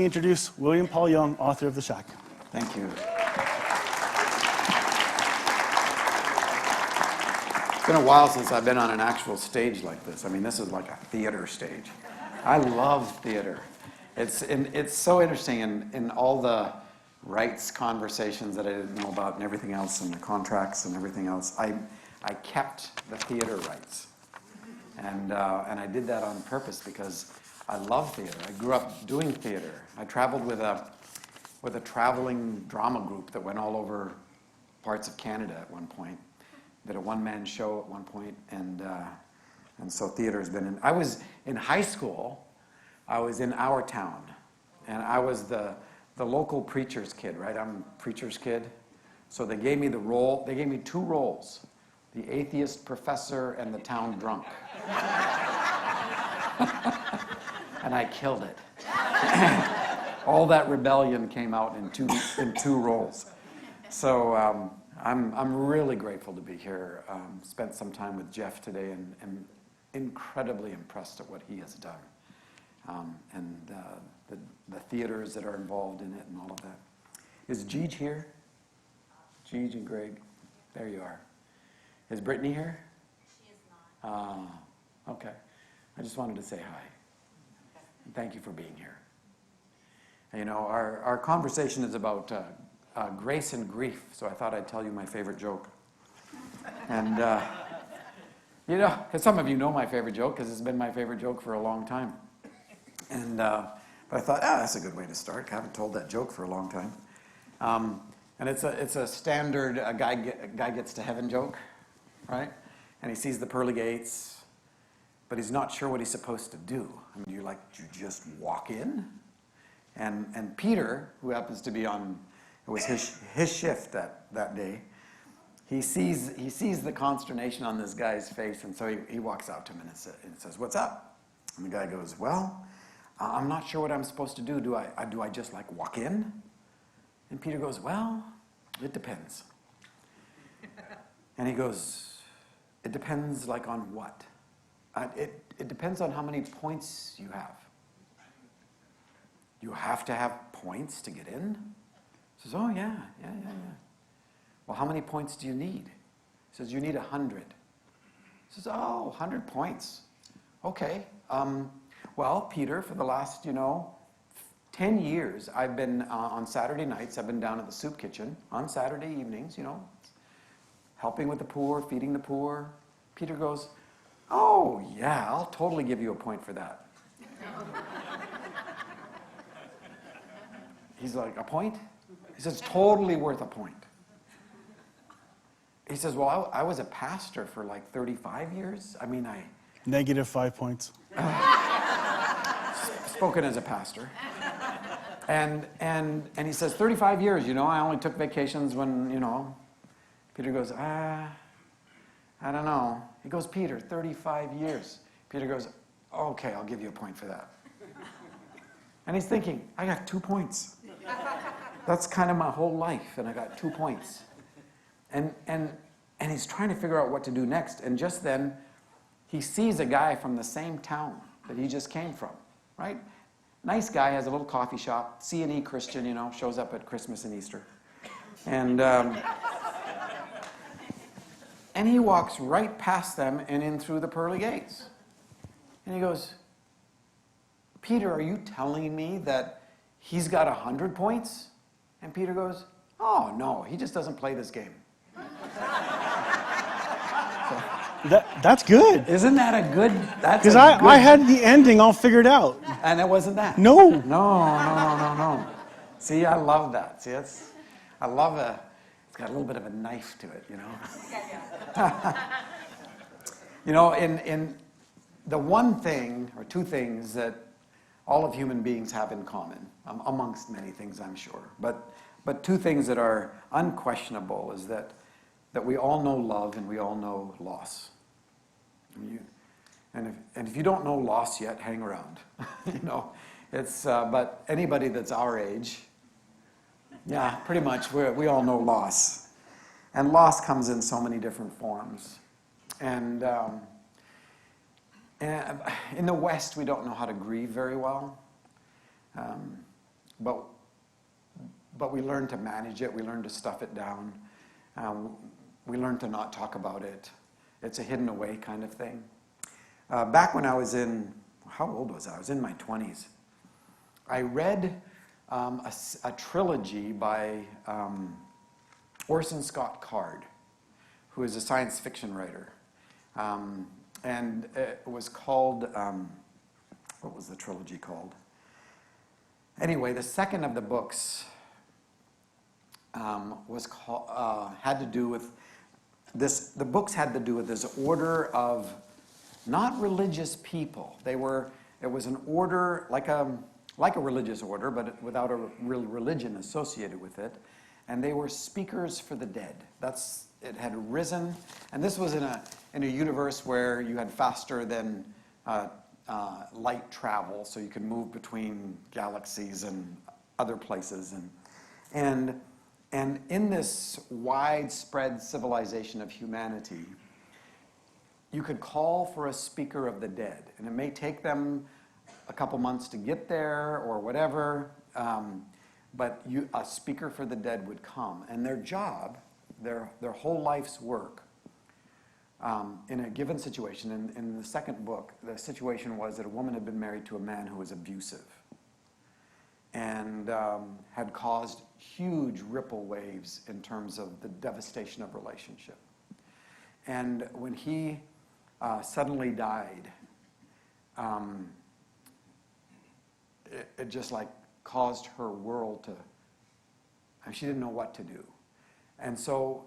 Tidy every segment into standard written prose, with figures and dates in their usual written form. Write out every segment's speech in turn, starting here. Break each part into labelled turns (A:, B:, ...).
A: introduce William Paul Young, author of The Shack.
B: Thank you. It's been a while since I've been on an actual stage like this. I mean, this is like a theater stage. I love theater. It's so interesting in all the rights conversations that I didn't know about and everything else and the contracts and everything else. I kept the theater rights. And I did that on purpose because I love theater. I grew up doing theater. I traveled with a traveling drama group that went all over parts of Canada at one point. Did a one-man show at one point, and so theater has been in. I was in high school. I was in our town, and I was the local preacher's kid. Right, I'm a preacher's kid, so they gave me the role. They gave me two roles: the atheist professor and the town drunk. And I killed it. All that rebellion came out in two roles. So I'm really grateful to be here. Spent some time with Jeff today and am incredibly impressed at what he has done. And the theaters that are involved in it and all of that. Is GIG here? GIG and Greg? There you are. Is Brittany here?
C: She is not.
B: Okay. I just wanted to say hi. And thank you for being here. And, you know, our conversation is about grace and grief, so I thought I'd tell you my favorite joke. And, you know, because some of you know my favorite joke, because it's been my favorite joke for a long time. And, but I thought, that's a good way to start. I haven't told that joke for a long time. And it's a standard guy gets to heaven joke, right? And he sees the pearly gates, but he's not sure what he's supposed to do. I mean, do you just walk in? And Peter, who happens to be on, it was his shift that day, he sees the consternation on this guy's face, and so he walks out to him and says, "What's up?" And the guy goes, "Well, I'm not sure what I'm supposed to do. Do I just like walk in?" And Peter goes, "Well, it depends." And he goes, "It depends like on what?" It depends on how many points you have. You have to have points to get in? He says, "Oh, yeah. Well, how many points do you need?" He says, "You need 100. He says, "Oh, 100 points. Okay. Well, Peter, for the last, 10 years, I've been, on Saturday nights, I've been down at the soup kitchen on Saturday evenings, helping with the poor, feeding the poor." Peter goes, "Oh, yeah, I'll totally give you a point for that." He's like, "A point?" He says, "Totally worth a point." He says, "Well, I was a pastor for like 35 years. I mean,
A: Negative 5 points.
B: Spoken as a pastor. And he says, 35 years, I only took vacations when, Peter goes, I don't know. He goes, "Peter, 35 years. Peter goes, "Okay, I'll give you a point for that." And he's thinking, I got 2 points. That's kind of my whole life, and I got 2 points. And he's trying to figure out what to do next. And just then, he sees a guy from the same town that he just came from, right? Nice guy, has a little coffee shop, C&E Christian, shows up at Christmas and Easter. And he walks right past them and in through the pearly gates. And he goes, "Peter, are you telling me that he's got 100 points?" And Peter goes, "Oh, no, he just doesn't play this game."
A: That's good.
B: Isn't that a good...
A: Because I had the ending all figured out.
B: And it wasn't that?
A: No.
B: No. See, I love that. See, I love it's got a little bit of a knife to it, in the one thing, or two things that all of human beings have in common, amongst many things, I'm sure, but two things that are unquestionable is that we all know love and we all know loss. And if you don't know loss yet, hang around. But anybody that's our age, yeah, pretty much we all know loss. And loss comes in so many different forms. And in the West, we don't know how to grieve very well. but we learn to manage it. We learn to stuff it down. We learn to not talk about it. It's a hidden away kind of thing. Back when I was how old was I? I was in my 20s. I read a trilogy by Orson Scott Card, who is a science fiction writer. And it was called, what was the trilogy called? Anyway, the second of the books had to do with this. The books had to do with this order of not religious people. It was an order like a religious order, but without a real religion associated with it. And they were speakers for the dead. It had arisen, and this was in a universe where you had faster than light travel, so you could move between galaxies and other places, and in this widespread civilization of humanity, you could call for a speaker of the dead, and it may take them a couple months to get there or whatever, but a speaker for the dead would come, and their job, their whole life's work, in a given situation. In the second book, the situation was that a woman had been married to a man who was abusive and had caused huge ripple waves in terms of the devastation of relationship. And when he suddenly died, it just like caused her world to, and she didn't know what to do. And so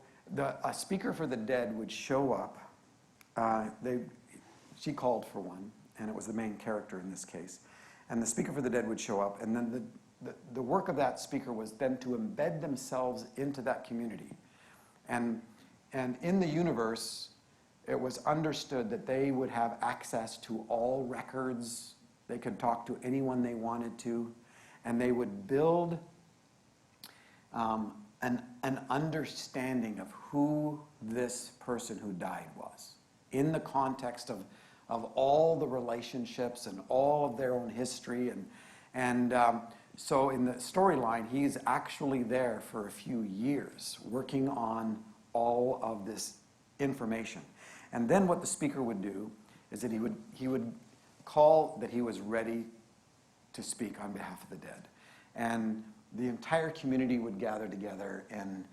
B: a speaker for the dead would show up. She called for one, and it was the main character in this case. And the speaker for the dead would show up, and then the work of that speaker was then to embed themselves into that community. And in the universe, it was understood that they would have access to all records. They could talk to anyone they wanted to, and they would build an understanding of who this person who died was in the context of all the relationships and all of their own history. And so in the storyline, he's actually there for a few years working on all of this information. And then what the speaker would do is that he would call that he was ready to speak on behalf of the dead. And the entire community would gather together, and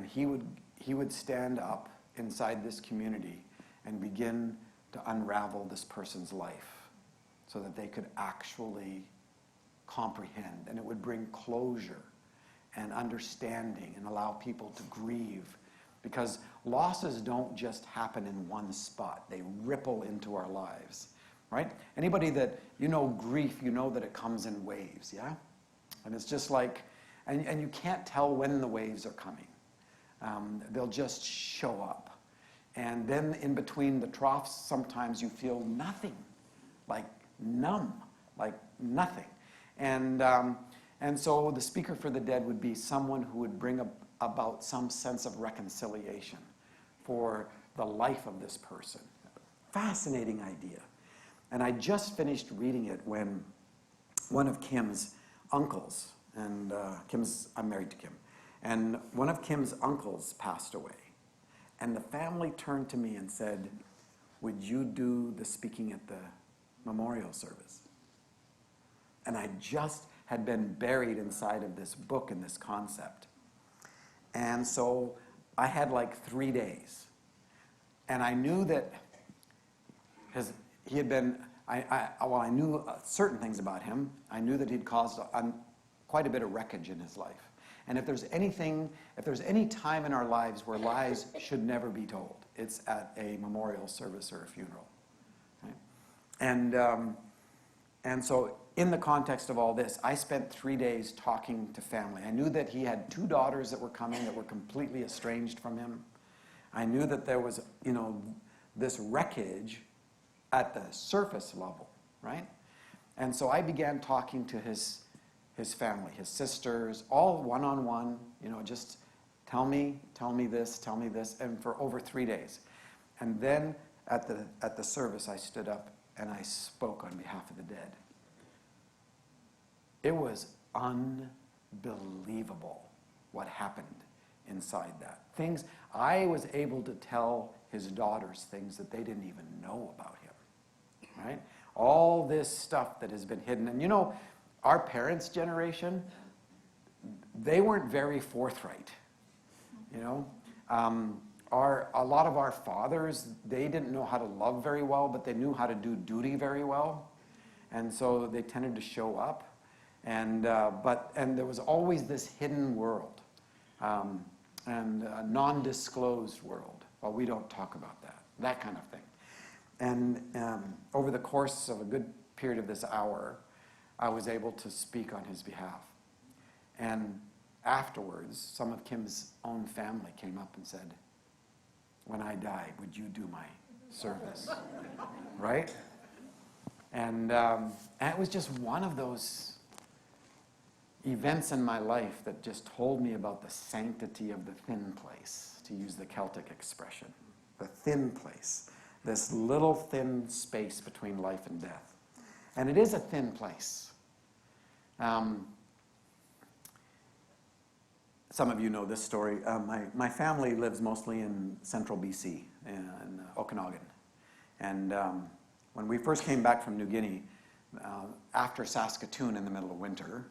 B: he would stand up inside this community and begin to unravel this person's life so that they could actually comprehend. And it would bring closure and understanding and allow people to grieve, because losses don't just happen in one spot. They ripple into our lives, right? Anybody that, grief, that it comes in waves, yeah? And it's just like, and you can't tell when the waves are coming. They'll just show up. And then in between the troughs, sometimes you feel nothing, like numb, like nothing. And so the speaker for the dead would be someone who would bring about some sense of reconciliation for the life of this person. Fascinating idea. And I just finished reading it when one of Kim's uncles, and I'm married to Kim, and one of Kim's uncles passed away. And the family turned to me and said, "Would you do the speaking at the memorial service?" And I just had been buried inside of this book and this concept. And so I had like 3 days. And I knew that he had been, I knew certain things about him. I knew that he'd caused quite a bit of wreckage in his life. And if there's any time in our lives where lies should never be told, it's at a memorial service or a funeral. Right? And so in the context of all this, I spent 3 days talking to family. I knew that he had 2 daughters that were coming that were completely estranged from him. I knew that there was, this wreckage at the surface level, right? And so I began talking to his family, his sisters, all one-on-one, just tell me this, and for over 3 days. And then at the service, I stood up and I spoke on behalf of the dead. It was unbelievable what happened inside that. Things, I was able to tell his daughters things that they didn't even know about him, right? All this stuff that has been hidden. And you know, our parents' generation, they weren't very forthright, you know? A lot of our fathers, they didn't know how to love very well, but they knew how to do duty very well. And so they tended to show up. And there was always this hidden world and a non-disclosed world. Well, we don't talk about that kind of thing. And over the course of a good period of this hour, I was able to speak on his behalf. And afterwards, some of Kim's own family came up and said, "When I die, would you do my service?" Right? And it was just one of those events in my life that just told me about the sanctity of the thin place, to use the Celtic expression. The thin place. This little thin space between life and death. And it is a thin place. Some of you know this story. My family lives mostly in central BC, in Okanagan. And when we first came back from New Guinea, after Saskatoon in the middle of winter,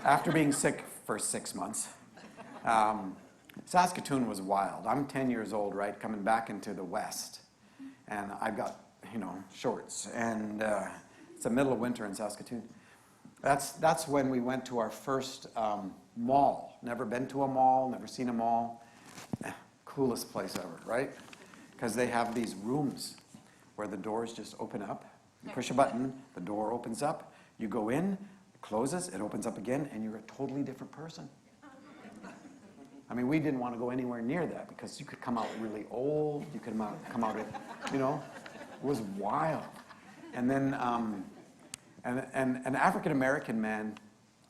B: after being sick for 6 months, Saskatoon was wild. I'm 10 years old, right, coming back into the West. And I've got, shorts. And it's the middle of winter in Saskatoon. That's when we went to our first mall. Never been to a mall, never seen a mall. Coolest place ever, right? Because they have these rooms where the doors just open up. You push a button, the door opens up. You go in, it closes, it opens up again, and you're a totally different person. I mean, we didn't want to go anywhere near that because you could come out really old. You could come out, it was wild. And then an African-American man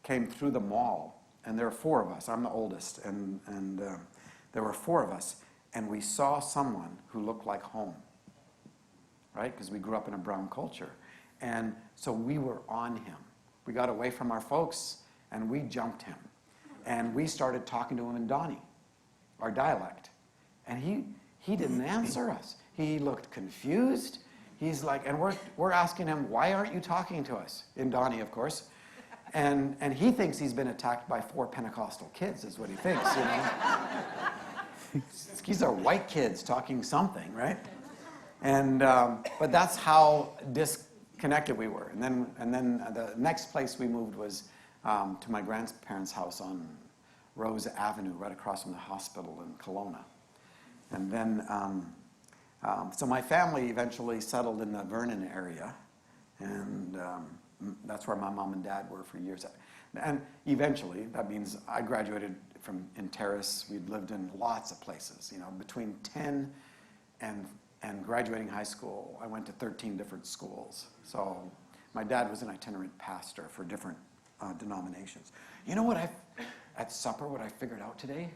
B: came through the mall, and there were 4 of us. I'm the oldest, and there were 4 of us, and we saw someone who looked like home, right? Because we grew up in a brown culture. And so we were on him. We got away from our folks, and we jumped him. And we started talking to him in Donnie, our dialect. And he didn't answer us. He looked confused. He's like, and we're asking him, "Why aren't you talking to us?" In Donnie, of course. And he thinks he's been attacked by 4 Pentecostal kids, is what he thinks, These are white kids talking something, right? And but that's how disconnected we were. And then the next place we moved was to my grandparents' house on Rose Avenue, right across from the hospital in Kelowna. And then, so my family eventually settled in the Vernon area, and that's where my mom and dad were for years. And eventually, that means I graduated in Terrace. We'd lived in lots of places. Between 10 and graduating high school, I went to 13 different schools. So my dad was an itinerant pastor for different denominations. You know what at supper, what I figured out today?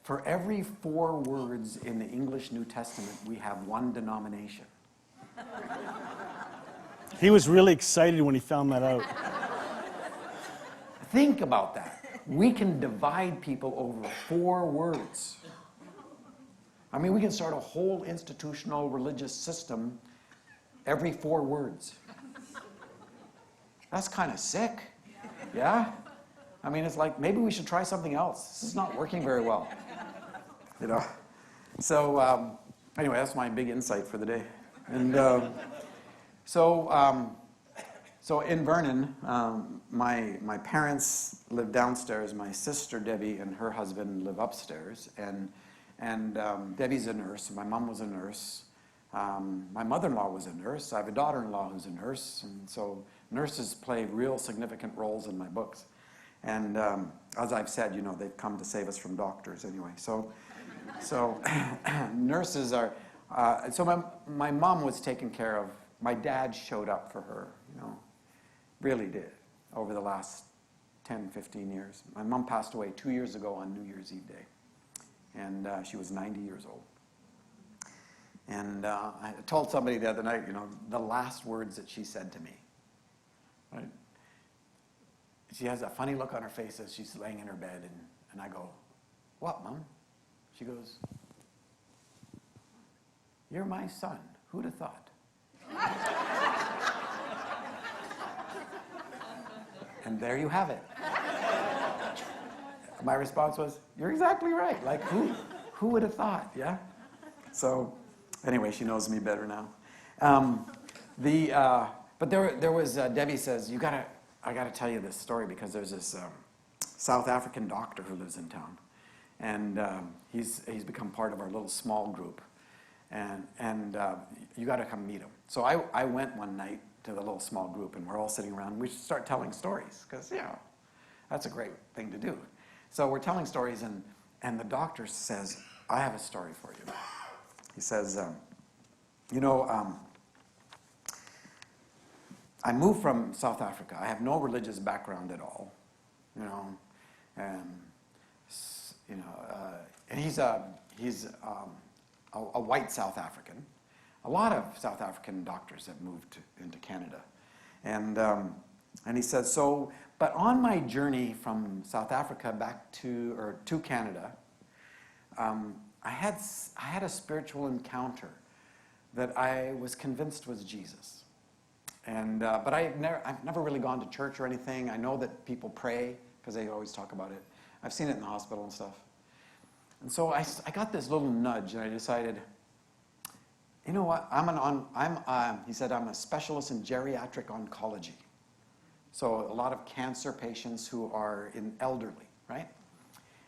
B: For every 4 words in the English New Testament, we have 1 denomination.
A: He was really excited when he found that out.
B: Think about that. We can divide people over 4 words. I mean, we can start a whole institutional religious system every 4 words. That's kind of sick. Yeah? I mean, it's like, maybe we should try something else. This is not working very well. So anyway, that's my big insight for the day. And so in Vernon, my parents live downstairs. My sister Debbie and her husband live upstairs. And Debbie's a nurse. My mom was a nurse. My mother-in-law was a nurse. I have a daughter-in-law who's a nurse. And so nurses play real significant roles in my books. And as I've said, they've come to save us from doctors anyway. So nurses are, so my mom was taken care of. My dad showed up for her, really did, over the last 10, 15 years. My mom passed away 2 years ago on New Year's Eve Day. And she was 90 years old. And I told somebody the other night, the last words that she said to me. Right? She has a funny look on her face as she's laying in her bed, and I go, "What, Mom?" She goes, "You're my son. Who'd have thought?" And there you have it. My response was, "You're exactly right. Like, who would have thought?" Yeah. So, anyway, she knows me better now. But there was Debbie says, I gotta tell you this story because there's this South African doctor who lives in town, and he's become part of our little small group, and you got to come meet him. So I went one night to the little small group, and we're all sitting around. We start telling stories because that's a great thing to do. So we're telling stories, and the doctor says, "I have a story for you." He says, I moved from South Africa. I have no religious background at all, and he's a white South African. A lot of South African doctors have moved into Canada, and he says But on my journey from South Africa back to Canada, I had a spiritual encounter that I was convinced was Jesus. And but I've never really gone to church or anything. I know that people pray because they always talk about it. I've seen it in the hospital and stuff. And so I got this little nudge, and I decided, you know what? He said I'm a specialist in geriatric oncology. So a lot of cancer patients who are elderly, right?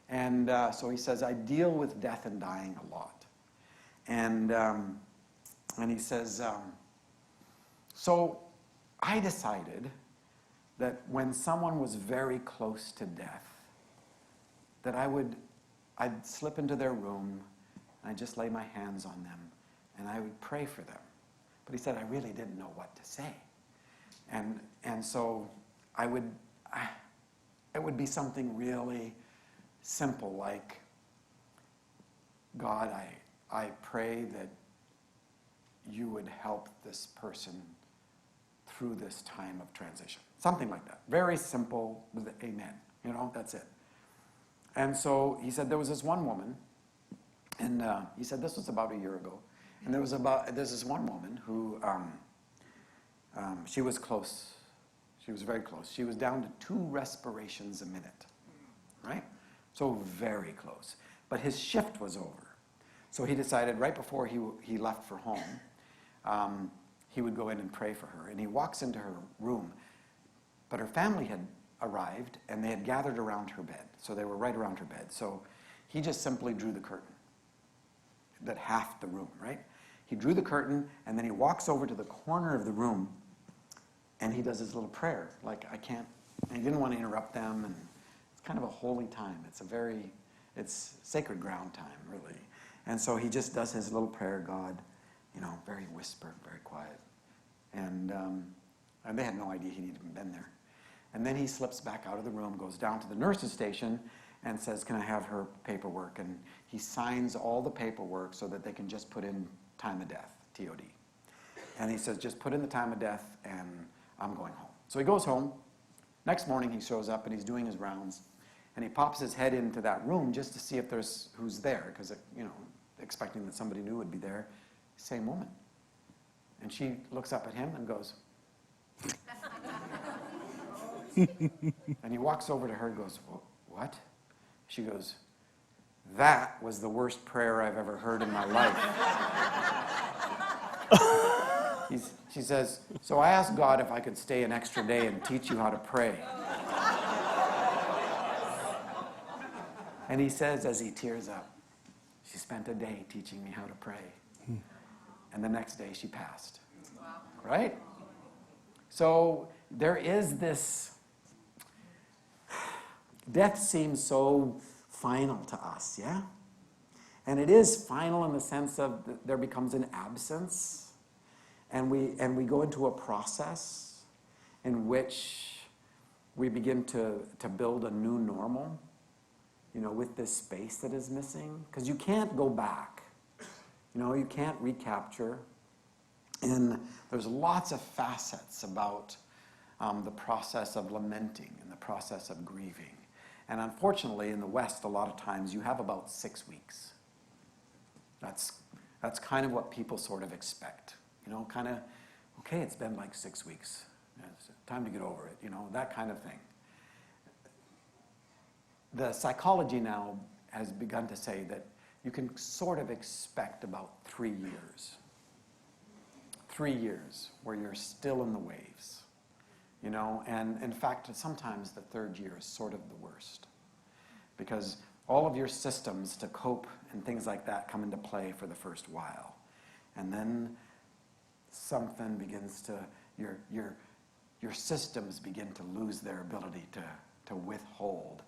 B: And so he says I deal with death and dying a lot. And he says. So I decided that when someone was very close to death, that I'd slip into their room and I'd just lay my hands on them and I would pray for them. But he said I really didn't know what to say. And so it would be something really simple like, "God, I pray that you would help this person through this time of transition." Something like that. Very simple with amen. That's it. And so he said there was this one woman, and he said this was about a year ago, and there's this one woman who, she was close. She was very close. She was down to 2 respirations a minute, right? So very close. But his shift was over. So he decided right before he left for home, he would go in and pray for her. And he walks into her room, but her family had arrived, and they had gathered around her bed. So they were right around her bed. So he just simply drew the curtain that half the room, right? He drew the curtain, and then he walks over to the corner of the room, and he does his little prayer. Like, and he didn't want to interrupt them, and it's kind of a holy time. It's sacred ground time, really. And so he just does his little prayer, God, very whispered, very quiet. And they had no idea he'd even been there. And then he slips back out of the room, goes down to the nurse's station, and says, "Can I have her paperwork?" And he signs all the paperwork so that they can just put in time of death, TOD. And he says, "Just put in the time of death, and I'm going home." So he goes home. Next morning, he shows up, and he's doing his rounds. And he pops his head into that room just to see if there's who's there, because, expecting that somebody new would be there. Same woman. And she looks up at him and goes, and he walks over to her and goes, "What?" She goes, "That was the worst prayer I've ever heard in my life." She says, "So I asked God if I could stay an extra day and teach you how to pray." And he says, as he tears up, "She spent a day teaching me how to pray." And the next day she passed. Wow. Right? So there is this, death seems so final to us, yeah? And it is final in the sense of there becomes an absence, and we go into a process in which we begin to build a new normal, with this space that is missing. Because you can't go back You know, you can't recapture. And there's lots of facets about the process of lamenting and the process of grieving. And unfortunately, in the West, a lot of times you have about 6 weeks. That's kind of what people sort of expect. You know, kind of, okay, it's been like 6 weeks. It's time to get over it, you know, that kind of thing. The psychology now has begun to say that you can sort of expect about 3 years. 3 years where you're still in the waves, you know, and in fact, sometimes the 3rd year is sort of the worst because all of your systems to cope and things like that come into play for the first while. And then something begins to, your systems begin to lose their ability to withhold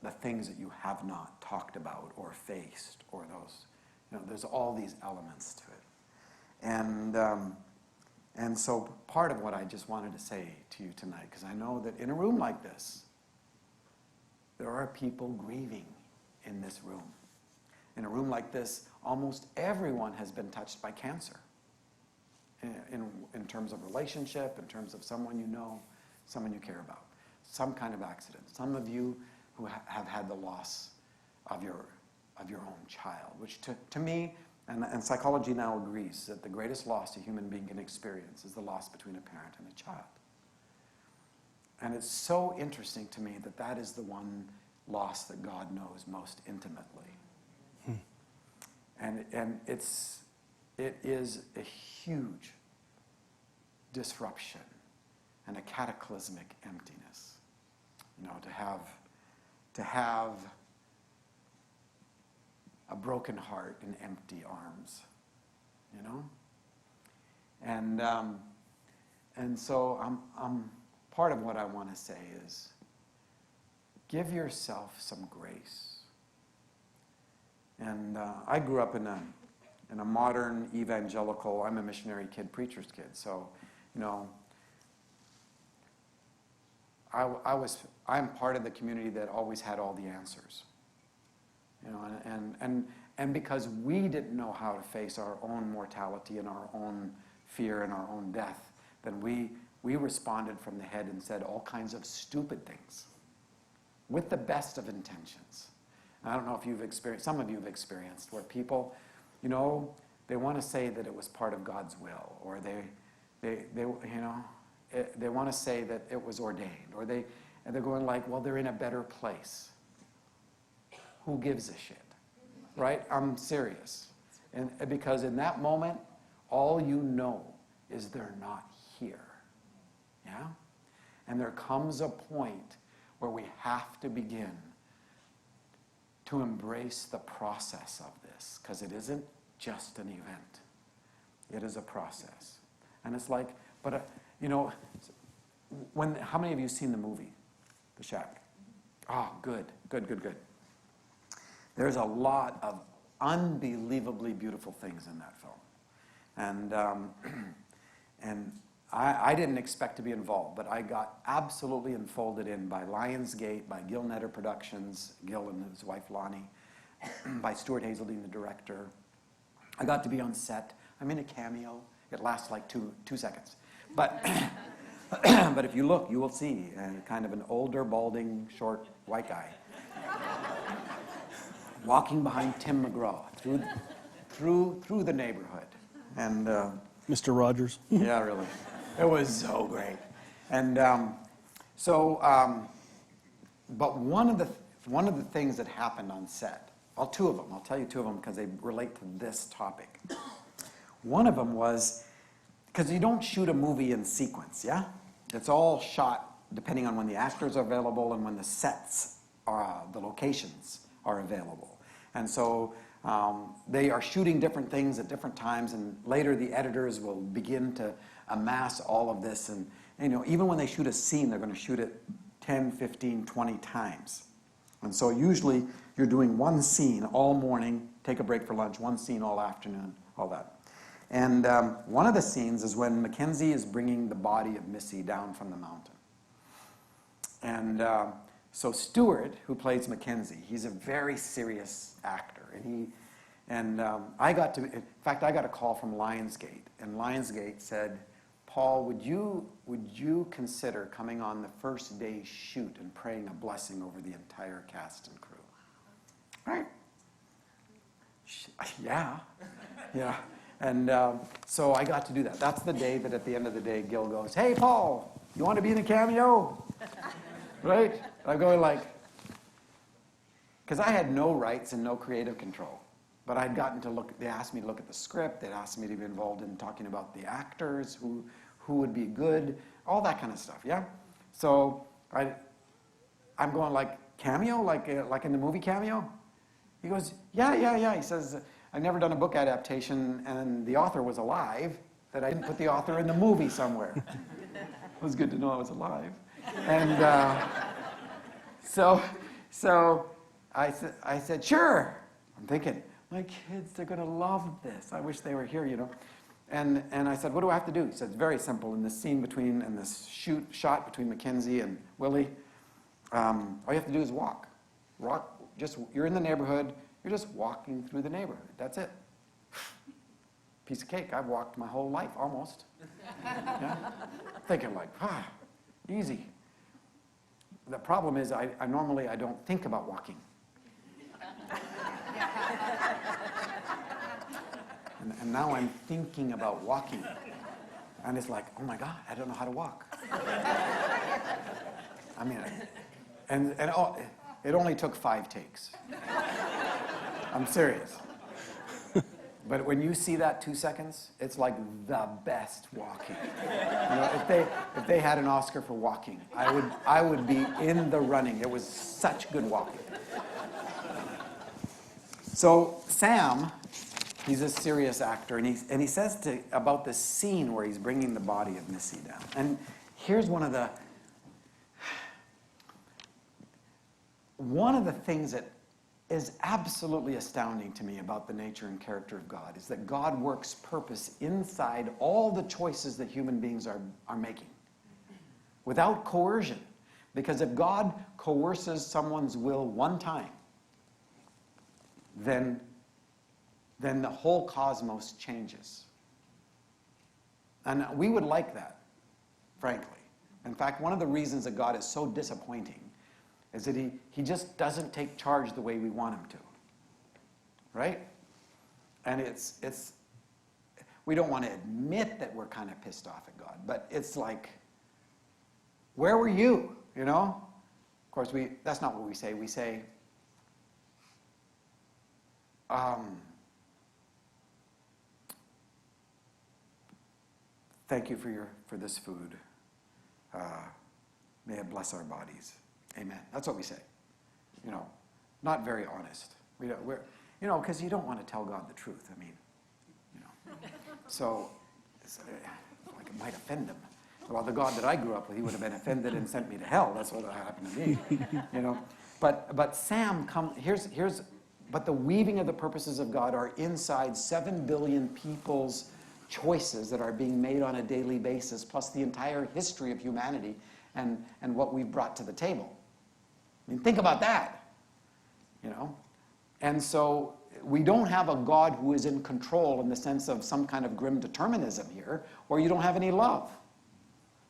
B: the things that you have not talked about or faced or those, you know, there's all these elements to it. And so part of what I just wanted to say to you tonight, because I know that in a room like this, there are people grieving in this room. In a room like this, almost everyone has been touched by cancer. In terms of relationship, in terms of someone you know, someone you care about, some kind of accident. Some of you who have had the loss of your own child, which to me, and psychology now agrees that the greatest loss a human being can experience is the loss between a parent and a child. And it's so interesting to me that that is the one loss that God knows most intimately. And it is a huge disruption and a cataclysmic emptiness. You know, to have a broken heart and empty arms, you know? And so part of what I want to say is give yourself some grace. And I grew up in a modern evangelical, I'm a missionary kid, preacher's kid, so, you know, I'm part of the community that always had all the answers. You know, and because we didn't know how to face our own mortality and our own fear and our own death, then we responded from the head and said all kinds of stupid things with the best of intentions. And I don't know if you've experienced, some of you have experienced, where people, you know, they want to say that it was part of God's will, or they want to say that it was ordained, or they're going like, well, they're in a better place. Who gives a shit, right? I'm serious. And because in that moment, all you know is they're not here, yeah? And there comes a point where we have to begin to embrace the process of this, because it isn't just an event. It is a process. And it's like, but, you know, how many of you seen the movie, The Shack? Oh, good. There's a lot of unbelievably beautiful things in that film. And I didn't expect to be involved, but I got absolutely enfolded in by Lionsgate, by Gil Netter Productions, Gil and his wife Lonnie, by Stuart Hazeldine, the director. I got to be on set. I'm in a cameo. It lasts like two seconds. But, but if you look, you will see kind of an older, balding, short, white guy walking behind Tim McGraw through the neighborhood. And
A: Mr. Rogers.
B: yeah, really. It was so great. And but one of the things that happened on set, well, two of them, I'll tell you two of them because they relate to this topic. One of them was, because you don't shoot a movie in sequence, yeah? It's all shot depending on when the actors are available and when the sets are, the locations are available. And so they are shooting different things at different times, and later the editors will begin to amass all of this. And you know, even when they shoot a scene, they're going to shoot it 10, 15, 20 times. And so usually you're doing one scene all morning, take a break for lunch, one scene all afternoon, all that. And one of the scenes is when Mackenzie is bringing the body of Missy down from the mountain. And so Stuart, who plays Mackenzie, he's a very serious actor. And And in fact, I got a call from Lionsgate, and Lionsgate said, Paul, would you consider coming on the first day shoot and praying a blessing over the entire cast and crew? Right? Yeah. Yeah. And so I got to do that. That's the day that at the end of the day, Gil goes, hey, Paul, you want to be in a cameo? Right? I'm going like, because I had no rights and no creative control. But I'd gotten to look, they asked me to look at the script, they'd asked me to be involved in talking about the actors, who would be good, all that kind of stuff, yeah? So I'm going like, cameo? Like in the movie Cameo? He goes, yeah. He says, I've never done a book adaptation and the author was alive, that I didn't put the author in the movie somewhere. It was good to know I was alive. And so I said, sure. I'm thinking, my kids, they're going to love this. I wish they were here, you know. And I said, what do I have to do? He said, it's very simple. In this scene and this shot between Mackenzie and Willie, all you have to do is walk. You're in the neighborhood. You're just walking through the neighborhood. That's it. Piece of cake. I've walked my whole life, almost. Yeah? Thinking like, easy. The problem is I normally don't think about walking. And now I'm thinking about walking. And it's like, oh my God, I don't know how to walk. I mean, it only took 5 takes. I'm serious. But when you see that 2 seconds, it's like the best walking. You know, if they had an Oscar for walking, I would be in the running. It was such good walking. So Sam, he's a serious actor, and he says about this scene where he's bringing the body of Missy down. And here's one of the things that is absolutely astounding to me about the nature and character of God is that God works purpose inside all the choices that human beings are making without coercion. Because if God coerces someone's will one time, then the whole cosmos changes. And we would like that, frankly. In fact, one of the reasons that God is so disappointing is that he just doesn't take charge the way we want him to. Right? And it's we don't want to admit that we're kind of pissed off at God, but it's like, where were you? You know? Of course, that's not what we say. We say, thank you for this food. May it bless our bodies. Amen. That's what we say. You know, not very honest. Because you don't want to tell God the truth. I mean, you know. So, like it might offend him. Well, the God that I grew up with, he would have been offended and sent me to hell. That's what happened to me. You know. But Sam but the weaving of the purposes of God are inside 7 billion people's choices that are being made on a daily basis, plus the entire history of humanity and what we've brought to the table. I mean, think about that, you know? And so we don't have a God who is in control in the sense of some kind of grim determinism here, or you don't have any love.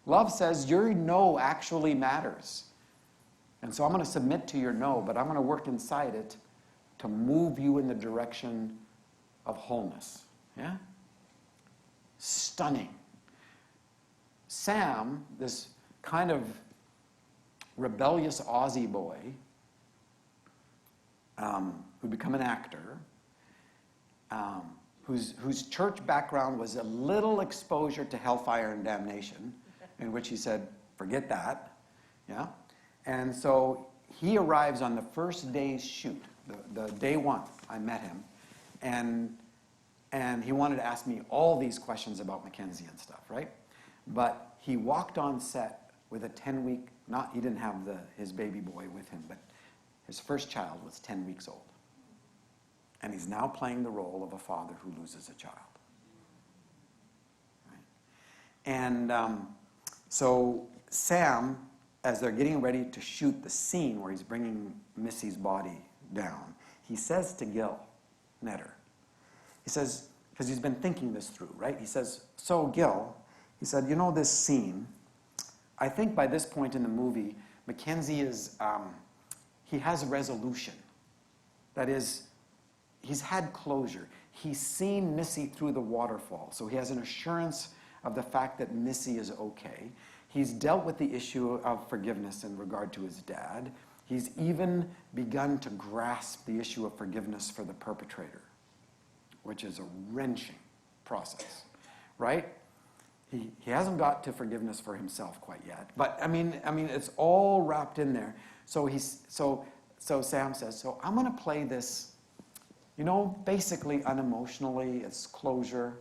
B: Love says your no actually matters. And so I'm going to submit to your no, but I'm going to work inside it to move you in the direction of wholeness. Yeah? Stunning. Sam, this kind of rebellious Aussie boy who'd become an actor, whose church background was a little exposure to hellfire and damnation, in which he said, forget that. Yeah? And so he arrives on the first day's shoot, the day one. I met him, and he wanted to ask me all these questions about Mackenzie and stuff, right? But he walked on set with a 10-week, he didn't have his baby boy with him, but his first child was 10 weeks old. And he's now playing the role of a father who loses a child. Right? And so Sam, as they're getting ready to shoot the scene where he's bringing Missy's body down, he says to Gil Netter, he says, because he's been thinking this through, right? He says, so Gil, he said, you know this scene, I think by this point in the movie, Mackenzie is, he has a resolution. That is, he's had closure. He's seen Missy through the waterfall, so he has an assurance of the fact that Missy is okay. He's dealt with the issue of forgiveness in regard to his dad. He's even begun to grasp the issue of forgiveness for the perpetrator, which is a wrenching process, right? He hasn't got to forgiveness for himself quite yet, but I mean, it's all wrapped in there. So Sam says, so I'm going to play this, you know, basically unemotionally. It's closure.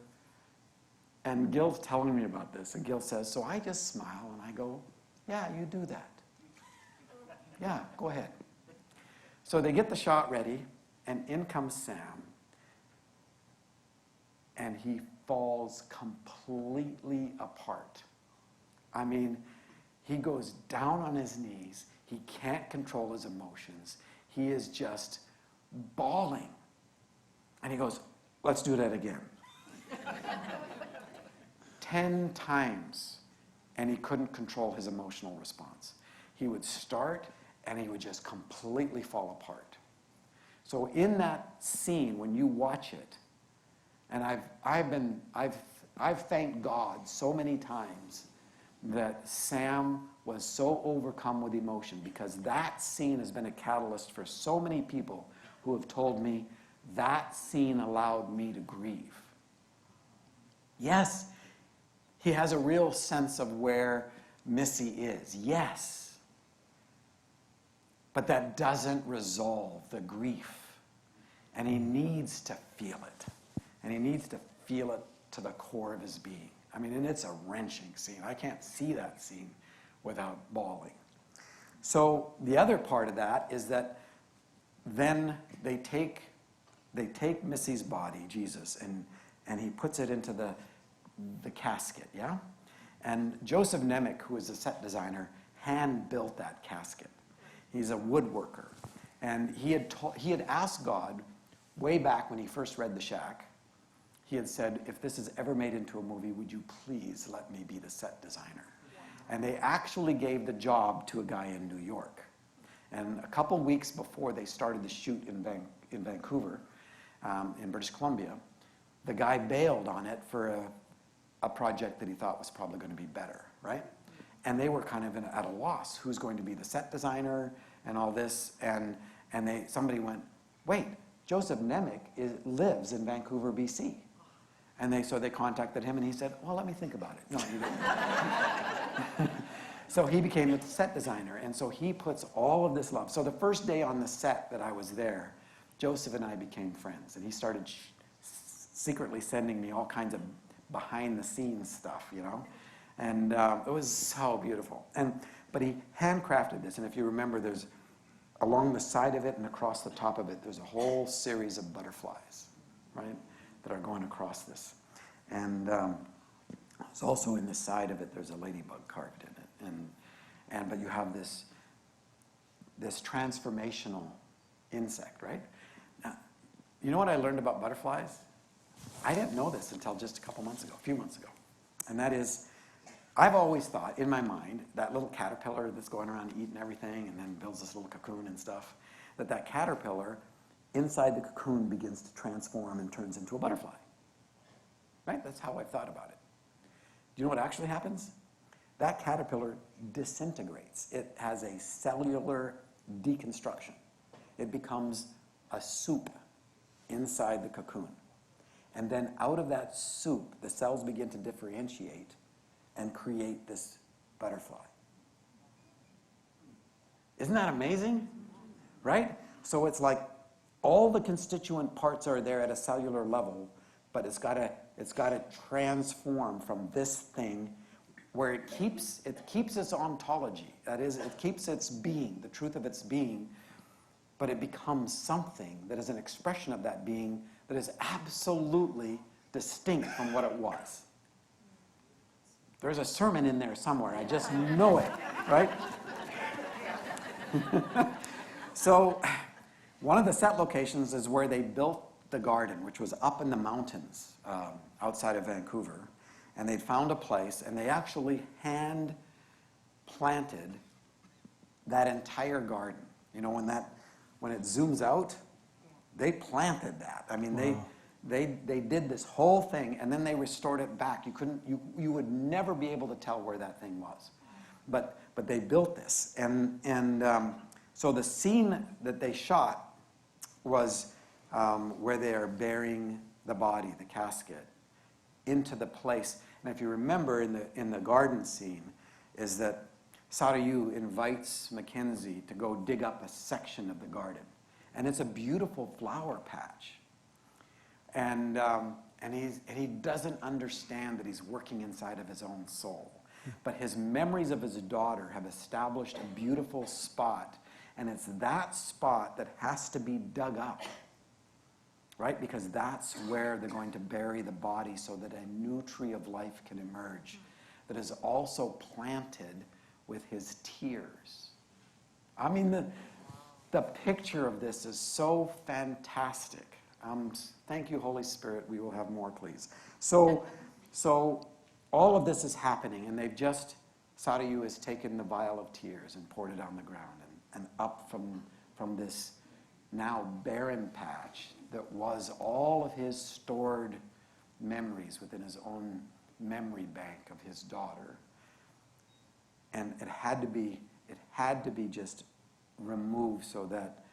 B: And Gil's telling me about this, and Gil says, so I just smile and I go, yeah, you do that. Yeah, go ahead. So they get the shot ready, and in comes Sam, and he falls completely apart. I mean, he goes down on his knees. He can't control his emotions. He is just bawling. And he goes, let's do that again. 10 times, and he couldn't control his emotional response. He would start, and he would just completely fall apart. So in that scene, when you watch it, and I've thanked God so many times that Sam was so overcome with emotion, because that scene has been a catalyst for so many people who have told me that scene allowed me to grieve. Yes, he has a real sense of where Missy is. Yes. But that doesn't resolve the grief. And he needs to feel it. And he needs to feel it to the core of his being. I mean, and it's a wrenching scene. I can't see that scene without bawling. So the other part of that is that then they take Missy's body, Jesus, and he puts it into the casket, yeah? And Joseph Nemec, who is a set designer, hand-built that casket. He's a woodworker. And he had asked God, way back when he first read The Shack, he had said, if this is ever made into a movie, would you please let me be the set designer? And they actually gave the job to a guy in New York. And a couple weeks before they started the shoot in Vancouver, in British Columbia, the guy bailed on it for a project that he thought was probably going to be better, right? And they were kind of at a loss. Who's going to be the set designer and all this? And somebody went, wait, Joseph Nemec lives in Vancouver, BC. And so they contacted him, and he said, well, let me think about it. No, he didn't. So he became the set designer, and so he puts all of this love. So the first day on the set that I was there, Joseph and I became friends, and he started secretly sending me all kinds of behind-the-scenes stuff, you know? And it was so beautiful. But he handcrafted this, and if you remember, there's along the side of it and across the top of it, there's a whole series of butterflies, right, that are going across this. And it's also in the side of it, there's a ladybug carved in it. But you have this transformational insect, right? Now, you know what I learned about butterflies? I didn't know this until just a few months ago. And that is, I've always thought, in my mind, that little caterpillar that's going around eating everything and then builds this little cocoon and stuff, that caterpillar, inside the cocoon, begins to transform and turns into a butterfly. Right? That's how I've thought about it. Do you know what actually happens? That caterpillar disintegrates. It has a cellular deconstruction. It becomes a soup inside the cocoon. And then out of that soup, the cells begin to differentiate and create this butterfly. Isn't that amazing? Right? So it's like all the constituent parts are there at a cellular level, but it's got to transform from this thing where it keeps its ontology. That is, it keeps its being, the truth of its being, but it becomes something that is an expression of that being that is absolutely distinct from what it was. There's a sermon in there somewhere. I just know it, right? So one of the set locations is where they built the garden, which was up in the mountains outside of Vancouver, and they'd found a place, and they actually hand planted that entire garden. You know, when it zooms out, they planted that. I mean,
A: Wow.
B: they did this whole thing, and then they restored it back. You would never be able to tell where that thing was, but they built this, and so the scene that they shot was where they are burying the body, the casket, into the place. And if you remember in the garden scene, is that Sarayu invites Mackenzie to go dig up a section of the garden, and it's a beautiful flower patch. And he doesn't understand that he's working inside of his own soul. But his memories of his daughter have established a beautiful spot, and it's that spot that has to be dug up, right? Because that's where they're going to bury the body so that a new tree of life can emerge that is also planted with his tears. I mean, the picture of this is so fantastic. Thank you, Holy Spirit. We will have more, please. So all of this is happening, and Sarayu has taken the vial of tears and poured it on the ground, and up from this now barren patch that was all of his stored memories within his own memory bank of his daughter. And it had to be just removed so that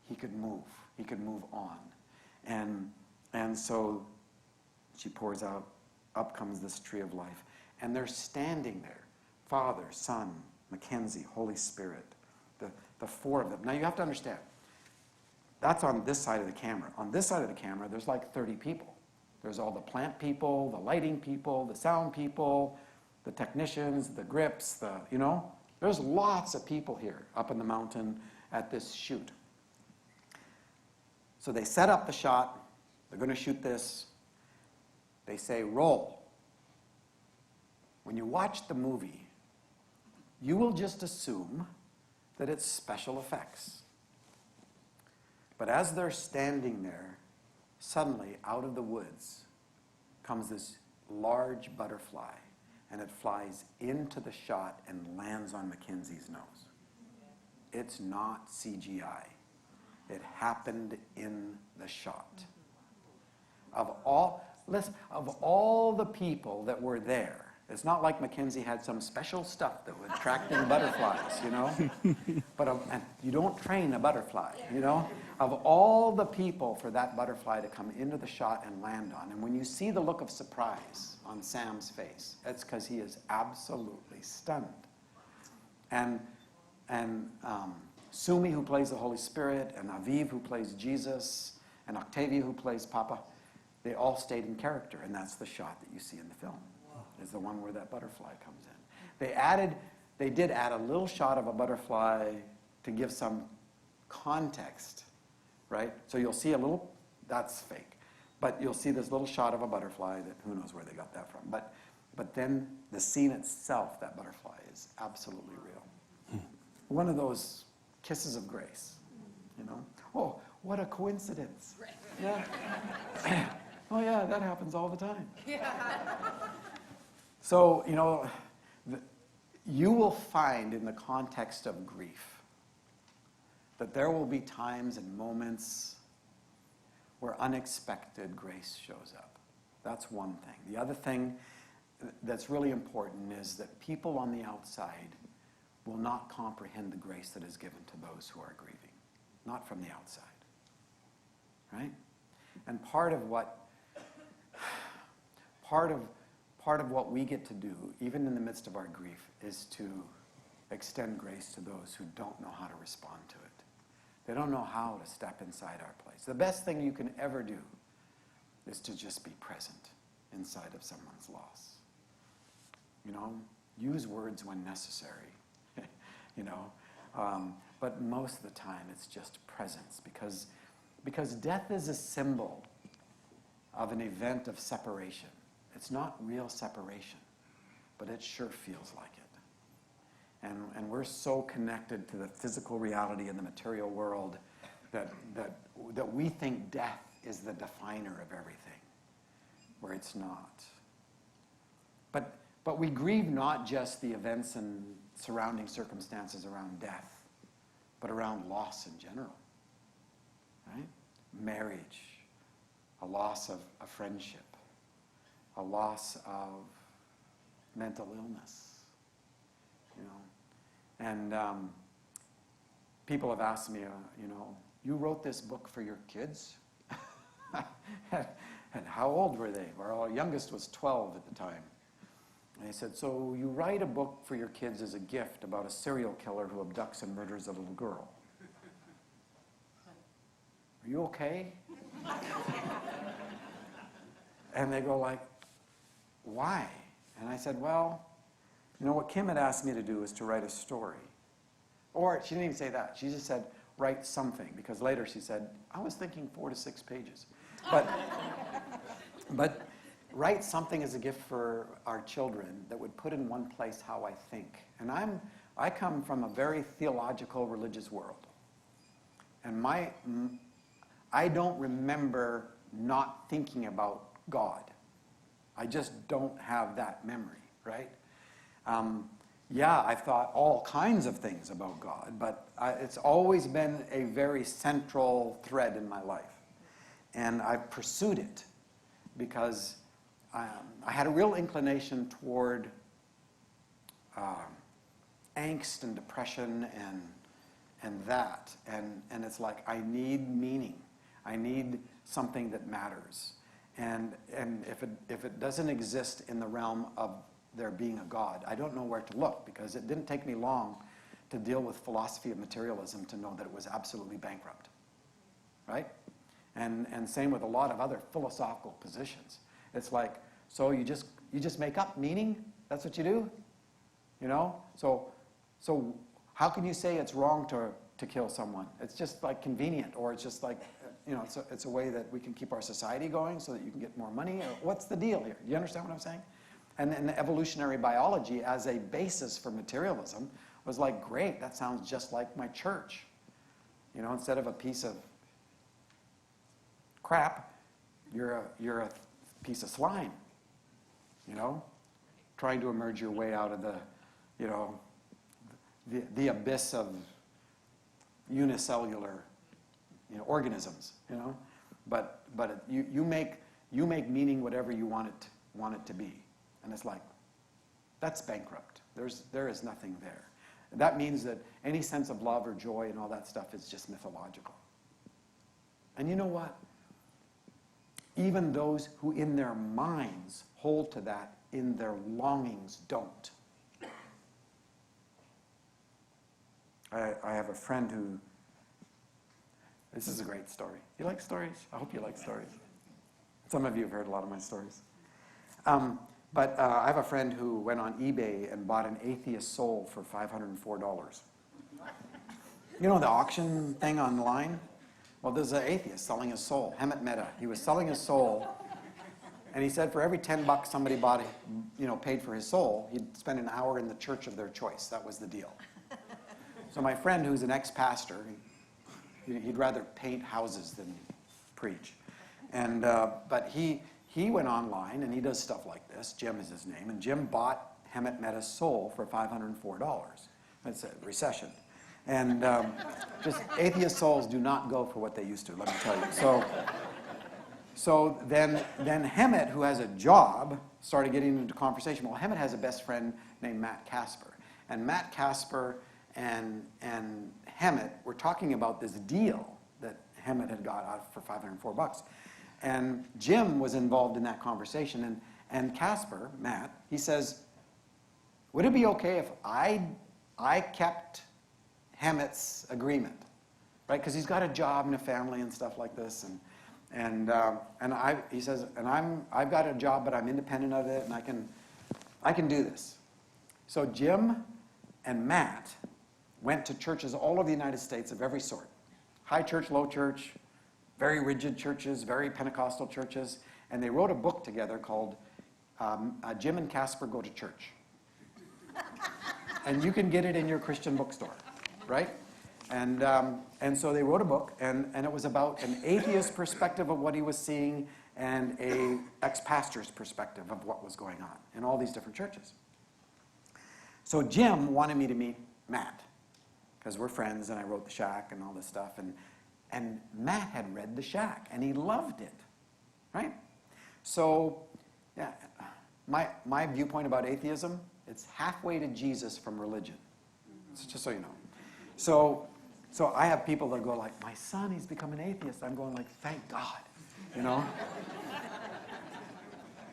B: he could move on. And so she pours out, up comes this tree of life. And they're standing there, Father, Son, Mackenzie, Holy Spirit, the four of them. Now you have to understand, that's on this side of the camera. On this side of the camera, there's like 30 people. There's all the plant people, the lighting people, the sound people, the technicians, the grips, there's lots of people here up in the mountain at this shoot. So they set up the shot. They're going to shoot this. They say, roll. When you watch the movie, you will just assume that it's special effects. But as they're standing there, suddenly out of the woods comes this large butterfly, and it flies into the shot and lands on Mackenzie's nose. It's not CGI. It happened in the shot. Of all the people that were there, it's not like Mackenzie had some special stuff that would attract in butterflies, But and you don't train a butterfly, Of all the people for that butterfly to come into the shot and land on, and when you see the look of surprise on Sam's face, it's because he is absolutely stunned. And Sumi, who plays the Holy Spirit, and Aviv, who plays Jesus, and Octavia, who plays Papa, they all stayed in character, and that's the shot that you see in the film, is the one where that butterfly comes in. They did add a little shot of a butterfly to give some context, right? So you'll see that's fake, but you'll see this little shot of a butterfly that who knows where they got that from. But then the scene itself, that butterfly, is absolutely real. One of those kisses of grace, Oh, what a coincidence. Right. Yeah. Oh yeah, that happens all the time. Yeah. So, you will find in the context of grief that there will be times and moments where unexpected grace shows up. That's one thing. The other thing that's really important is that people on the outside will not comprehend the grace that is given to those who are grieving, not from the outside, right? And part of what we get to do, even in the midst of our grief, is to extend grace to those who don't know how to respond to it. They don't know how to step inside our place. The best thing you can ever do is to just be present inside of someone's loss. Use words when necessary, but most of the time it's just presence, because death is a symbol of an event of separation. It's not real separation, but it sure feels like it. And we're so connected to the physical reality in the material world that we think death is the definer of everything, where it's not. But we grieve not just the events and surrounding circumstances around death, but around loss in general, right? Marriage, a loss of a friendship, a loss of mental illness, you know. And people have asked me, you know, you wrote this book for your kids? And how old were they? Well, our youngest was 12 at the time. And I said, so you write a book for your kids as a gift about a serial killer who abducts and murders a little girl. Are you okay? And they go like, why? And I said, well, you know, what Kim had asked me to do is to write a story. Or she didn't even say that. She just said, write something. Because later she said, I was thinking 4 to 6 pages. But write something as a gift for our children that would put in one place how I think. And I come from a very theological, religious world. And I don't remember not thinking about God. I just don't have that memory, right? Yeah, I've thought all kinds of things about God, but it's always been a very central thread in my life. And I've pursued it because I had a real inclination toward angst and depression and that. And it's like, I need meaning. I need something that matters. And if it doesn't exist in the realm of there being a God, I don't know where to look, because it didn't take me long to deal with philosophy of materialism to know that it was absolutely bankrupt, right? And same with a lot of other philosophical positions. It's like, so you just make up meaning? That's what you do? You know? So how can you say it's wrong to kill someone? It's just like convenient, or it's just like, you know, it's a way that we can keep our society going so that you can get more money. Or what's the deal here? Do you understand what I'm saying? And evolutionary biology as a basis for materialism was like, great, that sounds just like my church. You know, instead of a piece of crap, you're a piece of slime. You know, trying to emerge your way out of the, you know, the abyss of unicellular, you know, organisms. You know, but you make meaning whatever you want it to be, and it's like, that's bankrupt. There is nothing there. That means that any sense of love or joy and all that stuff is just mythological. And you know what? Even those who in their minds hold to that, in their longings don't. I have a friend who, this is a great story. You like stories? I hope you like stories. Some of you have heard a lot of my stories. But I have a friend who went on eBay and bought an atheist soul for $504. You know the auction thing online? Well, there's an atheist selling his soul, Hemet Mehta. He was selling his soul, and he said for every $10 somebody bought, you know, paid for his soul, he'd spend an hour in the church of their choice. That was the deal. So my friend, who's an ex-pastor, he'd rather paint houses than preach. And but he went online, and he does stuff like this. Jim is his name, and Jim bought Hemet Mehta's soul for $504. That's a recession. And just atheist souls do not go for what they used to, let me tell you. So then Hemet, who has a job, started getting into conversation. Well, Hemet has a best friend named Matt Casper. And Matt Casper and Hemet were talking about this deal that Hemet had got out for $504. And Jim was involved in that conversation. And Casper, Matt, he says, would it be okay if I kept Hemet's agreement, right? Because he's got a job and a family and stuff like this, he says, I've got a job, but I'm independent of it, and I can do this. So Jim and Matt went to churches all over the United States of every sort, high church, low church, very rigid churches, very Pentecostal churches, and they wrote a book together called Jim and Casper Go to Church. And you can get it in your Christian bookstore. Right? And so they wrote a book, and it was about an atheist perspective of what he was seeing and a ex-pastor's perspective of what was going on in all these different churches. So Jim wanted me to meet Matt, because we're friends, and I wrote The Shack and all this stuff. And Matt had read The Shack, and he loved it, right? So, yeah, my viewpoint about atheism, it's halfway to Jesus from religion. It's just so you know. So I have people that go like, my son, he's become an atheist. I'm going like, thank God, you know?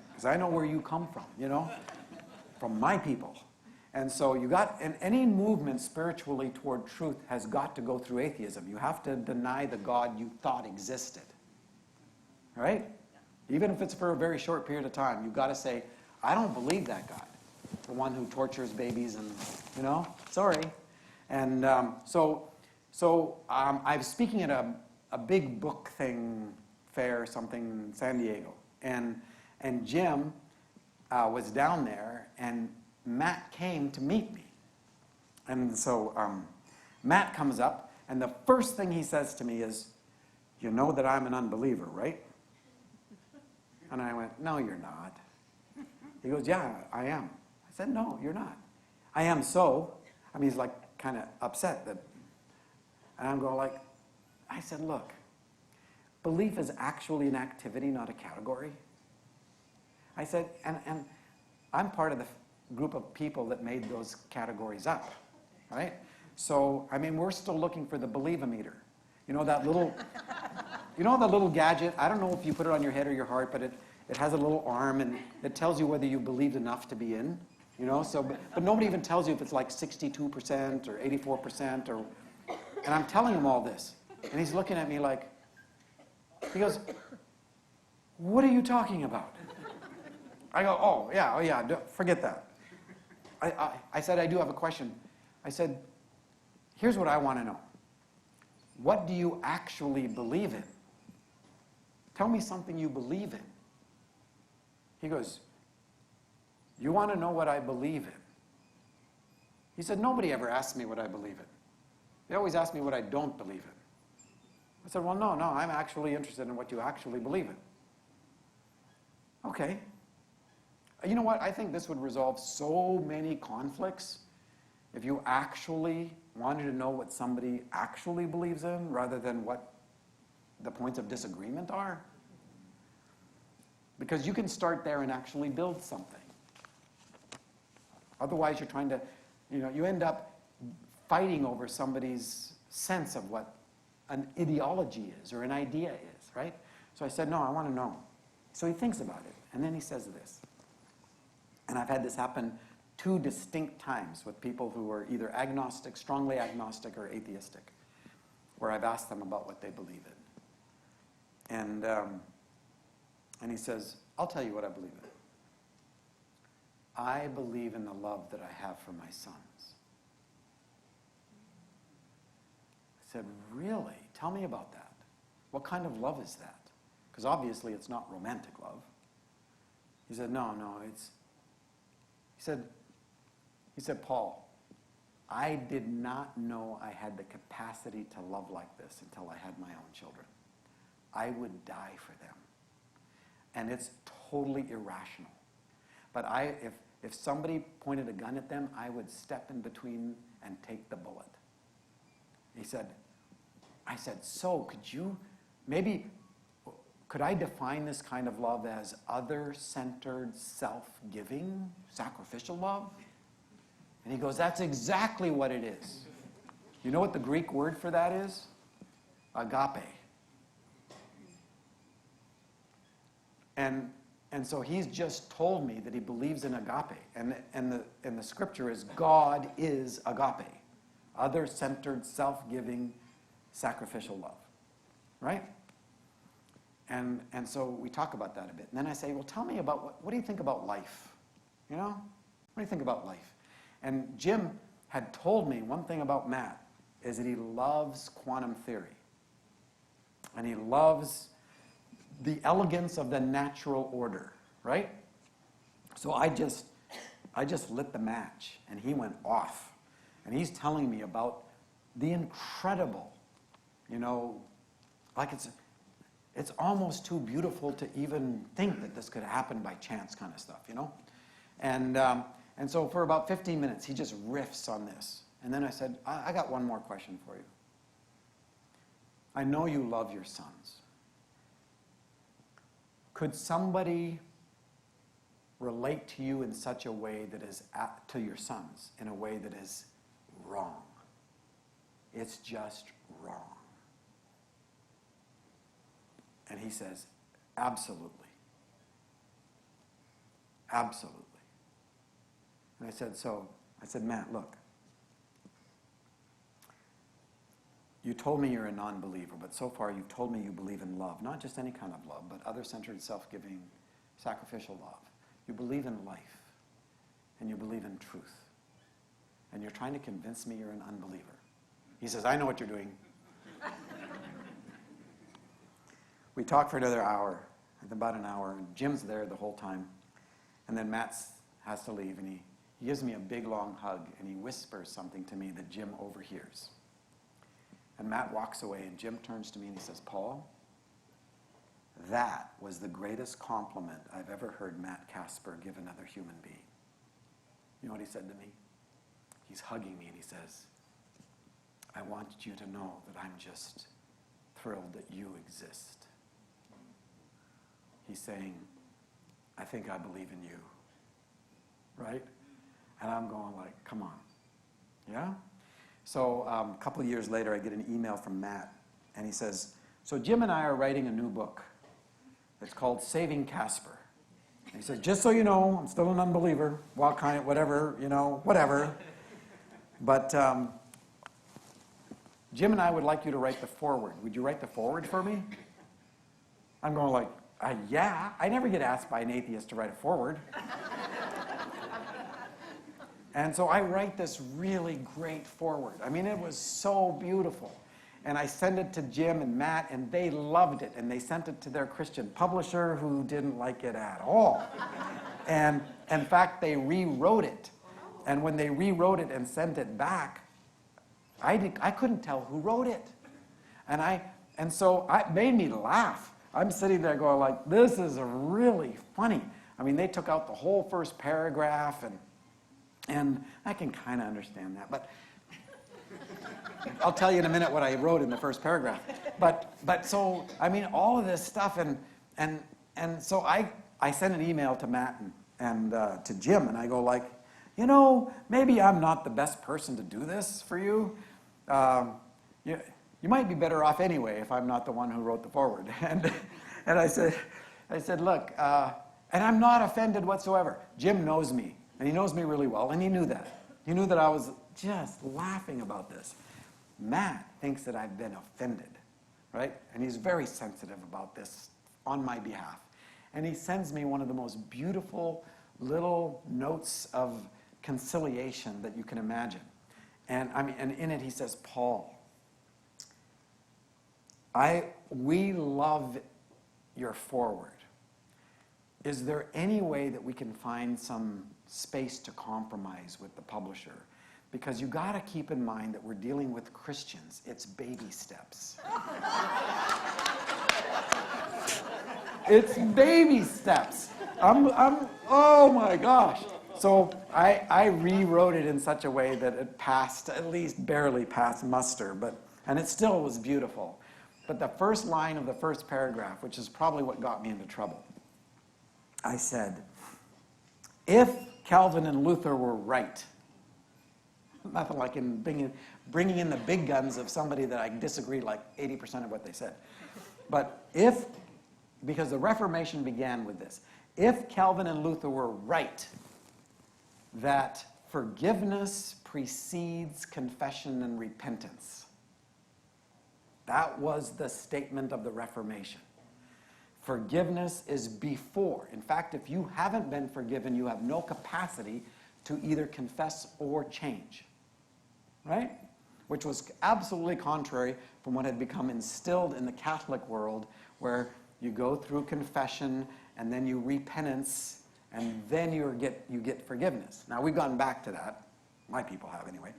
B: Because I know where you come from, you know? From my people. And so and any movement spiritually toward truth has got to go through atheism. You have to deny the God you thought existed. Right? Even if it's for a very short period of time, you've got to say, I don't believe that God. The one who tortures babies and, you know, sorry. And so I was speaking at a big book fair, something in San Diego. And Jim was down there, and Matt came to meet me. And so Matt comes up, and the first thing he says to me is, you know that I'm an unbeliever, right? And I went, no, you're not. He goes, yeah, I am. I said, no, you're not. I am so. I mean, he's like kind of upset that. And I'm going like, I said, look, belief is actually an activity, not a category. I said, and I'm part of the group of people that made those categories up, right? So, I mean, we're still looking for the believe-o-meter. You know that little, gadget? I don't know if you put it on your head or your heart, but it has a little arm, and it tells you whether you believed enough to be in, you know? So, but nobody even tells you if it's like 62% or 84% or, and I'm telling him all this. And he's looking at me like, he goes, what are you talking about? I go, oh yeah, forget that. I said, I do have a question. I said, here's what I want to know. What do you actually believe in? Tell me something you believe in. He goes, you want to know what I believe in? He said, nobody ever asks me what I believe in. They always ask me what I don't believe in. I said, well, no, I'm actually interested in what you actually believe in. Okay. You know what? I think this would resolve so many conflicts if you actually wanted to know what somebody actually believes in rather than what the points of disagreement are. Because you can start there and actually build something. Otherwise, you're trying to, you end up fighting over somebody's sense of what an ideology is or an idea is, right? So I said, no, I want to know. So he thinks about it, and then he says this. And I've had this happen 2 distinct times with people who are either agnostic, strongly agnostic, or atheistic, where I've asked them about what they believe in. And he says, I'll tell you what I believe in. I believe in the love that I have for my sons. I said, really? Tell me about that. What kind of love is that? Because obviously it's not romantic love. He said, no, it's... He said, Paul, I did not know I had the capacity to love like this until I had my own children. I would die for them. And it's totally irrational. But if somebody pointed a gun at them, I would step in between and take the bullet. I said, so could I define this kind of love as other-centered, self-giving, sacrificial love? And he goes, that's exactly what it is. You know what the Greek word for that is? Agape. And so he's just told me that he believes in agape. And the scripture is God is agape. Other-centered, self-giving, sacrificial love. Right? And so we talk about that a bit. And then I say, well, tell me about, what do you think about life? What do you think about life? And Jim had told me one thing about Matt, is that he loves quantum theory. And he loves the elegance of the natural order, right? So I just lit the match, and he went off. And he's telling me about the incredible, like it's almost too beautiful to even think that this could happen by chance kind of stuff, And so for about 15 minutes, he just riffs on this. And then I said, I got one more question for you. I know you love your sons. Could somebody relate to you in such a way that is, to your sons, in a way that is wrong? It's just wrong. And he says, absolutely. Absolutely. And I said, Matt, look. You told me you're a non-believer, but so far you've told me you believe in love. Not just any kind of love, but other-centered, self-giving, sacrificial love. You believe in life, and you believe in truth. And you're trying to convince me you're an unbeliever. He says, I know what you're doing. We talk for another hour, about an hour, and Jim's there the whole time. And then Matt has to leave, and he gives me a big, long hug, and he whispers something to me that Jim overhears. And Matt walks away, and Jim turns to me and he says, Paul, that was the greatest compliment I've ever heard Matt Casper give another human being. You know what he said to me? He's hugging me and he says, I want you to know that I'm just thrilled that you exist. He's saying, I think I believe in you. Right? And I'm going like, come on. Yeah? So a couple of years later, I get an email from Matt, and he says, so Jim and I are writing a new book. It's called Saving Casper. And he says, just so you know, I'm still an unbeliever. Well, kind of, whatever, whatever. But Jim and I would like you to write the foreword. Would you write the foreword for me? I'm going like, yeah. I never get asked by an atheist to write a foreword. And so I write this really great foreword. I mean, it was so beautiful. And I send it to Jim and Matt, and they loved it. And they sent it to their Christian publisher, who didn't like it at all. And in fact, they rewrote it. And when they rewrote it and sent it back, I couldn't tell who wrote it. And so it made me laugh. I'm sitting there going like, this is really funny. I mean, they took out the whole first paragraph, and I can kind of understand that. But I'll tell you in a minute what I wrote in the first paragraph. But so, I mean, all of this stuff, and so I sent an email to Matt and to Jim, and I go like, maybe I'm not the best person to do this for you. You might be better off anyway if I'm not the one who wrote the foreword. And I said, look, and I'm not offended whatsoever. Jim knows me, and he knows me really well, and he knew that. He knew that I was just laughing about this. Matt thinks that I've been offended, right? And he's very sensitive about this on my behalf. And he sends me one of the most beautiful little notes of conciliation that you can imagine. And in it he says, Paul, we love your foreword. Is there any way that we can find some space to compromise with the publisher? Because you got to keep in mind that we're dealing with Christians. It's baby steps. It's baby steps. Oh my gosh. So I rewrote it in such a way that it passed, at least barely passed muster, and it still was beautiful. But the first line of the first paragraph, which is probably what got me into trouble, I said, if Calvin and Luther were right, nothing like in bringing in the big guns of somebody that I disagree like 80% of what they said. But because the Reformation began with this, if Calvin and Luther were right that forgiveness precedes confession and repentance, that was the statement of the Reformation. Forgiveness is before. In fact, if you haven't been forgiven, you have no capacity to either confess or change. Right? Which was absolutely contrary from what had become instilled in the Catholic world, where you go through confession and then you repentance and then you get forgiveness. Now, we've gone back to that. My people have, anyway.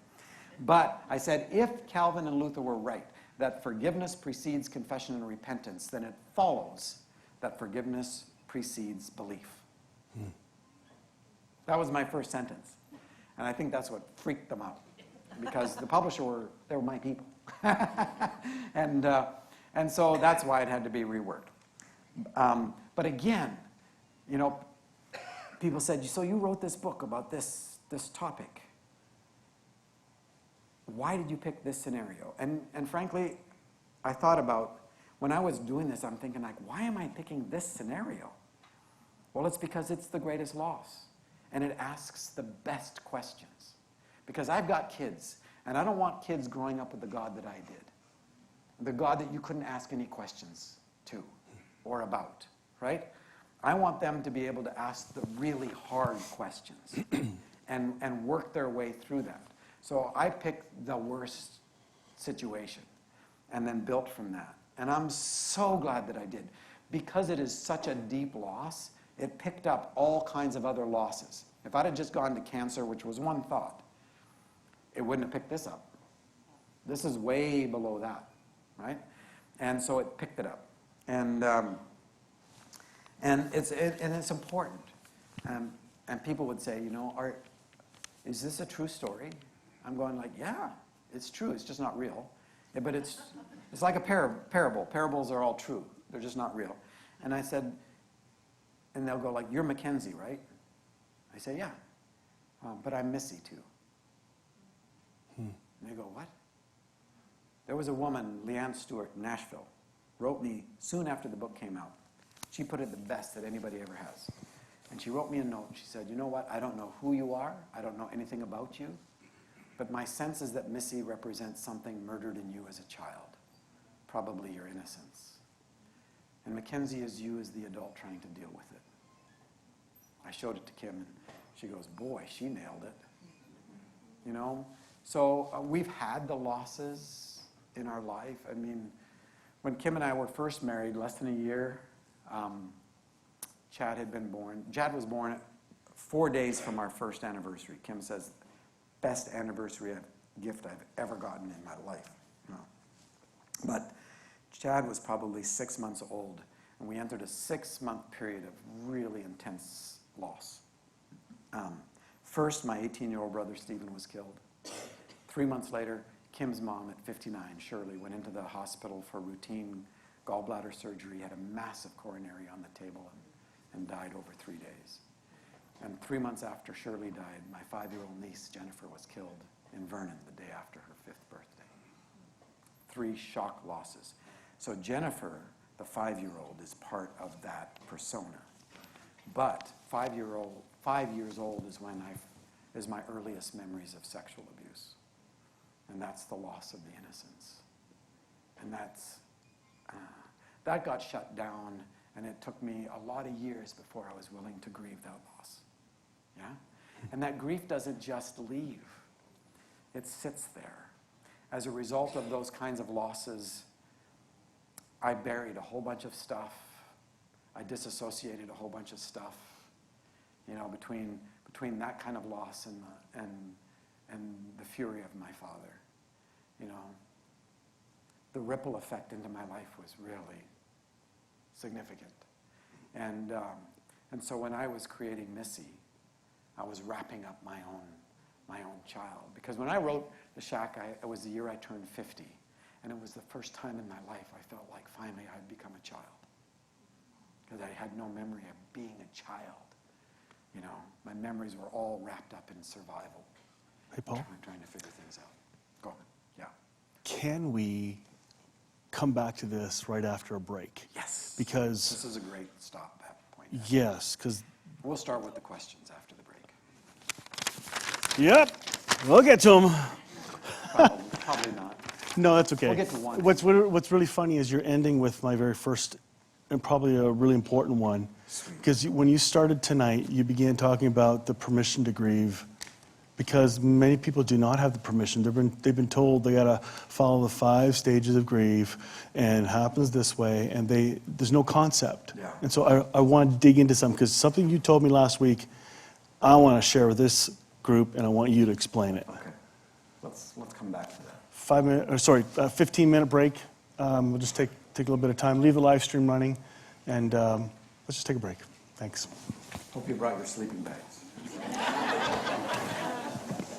B: But I said, if Calvin and Luther were right, that forgiveness precedes confession and repentance, then it follows that forgiveness precedes belief. That was my first sentence. And I think that's what freaked them out. Because the publisher they were my people. And so that's why it had to be reworked. But again, you know, people said, so you wrote this book about this topic. Why did you pick this scenario? And frankly, I thought about, when I was doing this, I'm thinking like, why am I picking this scenario? Well, it's because it's the greatest loss. And it asks the best questions. Because I've got kids, and I don't want kids growing up with the God that I did. The God that you couldn't ask any questions to or about, right? I want them to be able to ask the really hard questions and work their way through that. So I picked the worst situation and then built from that. And I'm so glad that I did. Because it is such a deep loss, it picked up all kinds of other losses. If I'd have just gone to cancer, which was one thought, it wouldn't have picked this up. This is way below that, right? And so it picked it up. And it's important. And people would say, you know, is this a true story? I'm going like, yeah, it's true. It's just not real. Yeah, but it's like a parable. Parables are all true. They're just not real. And I said, and they'll go like, you're Mackenzie, right? I say, yeah. But I'm Missy too. And they go, what? There was a woman, Leanne Stewart in Nashville, wrote me soon after the book came out. She put it the best that anybody ever has. And she wrote me a note. She said, you know what? I don't know who you are. I don't know anything about you. But my sense is that Missy represents something murdered in you as a child. Probably your innocence. And Mackenzie is you as the adult trying to deal with it. I showed it to Kim, and she goes, boy, she nailed it. You know? So we've had the losses in our life. I mean, when Kim and I were first married, less than a year, Chad had been born. Chad was born 4 days from our first anniversary. Kim says, best anniversary gift I've ever gotten in my life. No. But Chad was probably 6 months old, and we entered a 6-month period of really intense loss. First, my 18-year-old brother Stephen was killed. 3 months later, Kim's mom at 59, Shirley, went into the hospital for routine gallbladder surgery, had a massive coronary on the table, and died over 3 days. And 3 months after Shirley died, my 5-year-old niece, Jennifer, was killed in Vernon the day after her 5th birthday. 3 shock losses. So Jennifer, the 5-year-old, is part of that persona. But 5 years old is my earliest memories of sexual abuse. And that's the loss of the innocence. And that got shut down, and it took me a lot of years before I was willing to grieve that loss. Yeah? And that grief doesn't just leave. It sits there. As a result of those kinds of losses, I buried a whole bunch of stuff. I disassociated a whole bunch of stuff. You know, between that kind of loss and the fury of my father. You know, the ripple effect into my life was really significant. And so when I was creating Missy, I was wrapping up my own child. Because when I wrote The Shack, it was the year I turned 50. And it was the first time in my life I felt like finally I'd become a child. Because I had no memory of being a child. You know, my memories were all wrapped up in survival.
A: Hey, Paul?
B: Trying to figure things out. Go. Yeah.
A: Can we come back to this right after a break?
B: Yes.
A: Because...
B: This is a great stop at point.
A: Yes, because...
B: We'll start with the questions after the break.
A: Yep. We'll get to them.
B: Probably not.
A: No, that's okay.
B: We'll get to one.
A: What's really funny is you're ending with my very first and probably a really important one. Because when you started tonight, you began talking about the permission to grieve. Because many people do not have the permission. They've been told they got to follow the 5 stages of grief, and it happens this way, and there's no concept.
B: Yeah.
A: And so I want to dig into something, because something you told me last week, I want to share with this group, and I want you to explain it.
B: Okay. let's come back to that.
A: 15-minute break. We'll just take a little bit of time, leave the live stream running, and let's just take a break. Thanks.
B: Hope you brought your sleeping bags.